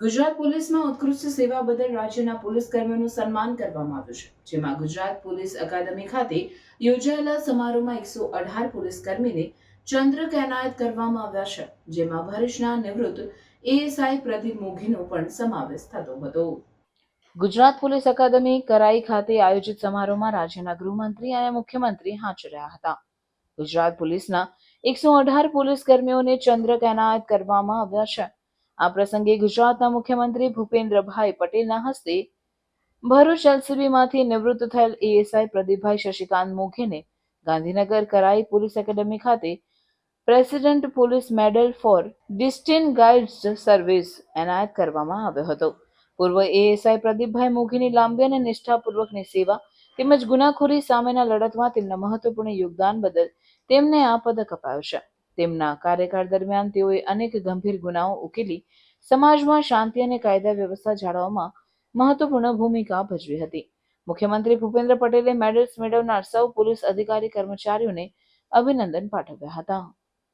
ગુજરાત પોલીસમાં ઉત્કૃષ્ટ સેવા બદલ રાજ્યના પોલીસ કર્મીઓનું સન્માન કરવામાં આવ્યું છે, જેમાં ગુજરાત પોલીસ અકાદમી ખાતે યોજાયેલા સમારોહમાં 118 પોલીસ કર્મીને ચંદ્રક એનાયત કરવામાં આવ્યા છે, જેમાં ભરૂચના નિવૃત્ત એએસઆઈ પ્રદીપ મોઘીનો પણ સમાવેશ થતો હતો. ગુજરાત પોલીસ અકાદમી કરાઈ ખાતે આયોજિત સમારોહમાં રાજ્યના ગૃહમંત્રી અને મુખ્યમંત્રી હાજર રહ્યા હતા. ગુજરાત પોલીસના 118 પોલીસ કર્મીઓને ચંદ્રક એનાયત કરવામાં આવ્યા છે. આ પ્રસંગે ગુજરાતના મુખ્યમંત્રી ભૂપેન્દ્રભાઈ પટેલના હસ્તે ભરૂચ એલસીબીમાંથી નિવૃત્ત થયેલ એએસઆઈ પ્રદીપભાઈ શશિકાંત મોઘીને ગાંધીનગર કરાઈ પોલીસ એકેડમી ખાતે president police medal for distinguished service એનાયત કરવામાં આવ્યો હતો. પૂર્વ એએસઆઈ પ્રદીપભાઈ મોઘીની લાંબી અને નિષ્ઠાપૂર્વકની સેવા તેમજ ગુનાખોરી સામેના લડતમાં તેમના મહત્વપૂર્ણ યોગદાન બદલ તેમને આ પદક અપાયો છે. તેમના કાર્યકાળ દરમિયાન તેઓએ અનેક ગંભીર ગુનાઓ ઉકેલી સમાજમાં શાંતિ અને કાયદા વ્યવસ્થા જાળવવામાં મહત્વપૂર્ણ ભૂમિકા ભજવી હતી. મુખ્યમંત્રી ભૂપેન્દ્ર પટેલે મેડલ્સ મેળવનાર સૌ પોલીસ અધિકારી કર્મચારીઓને અભિનંદન પાઠવ્યા હતા.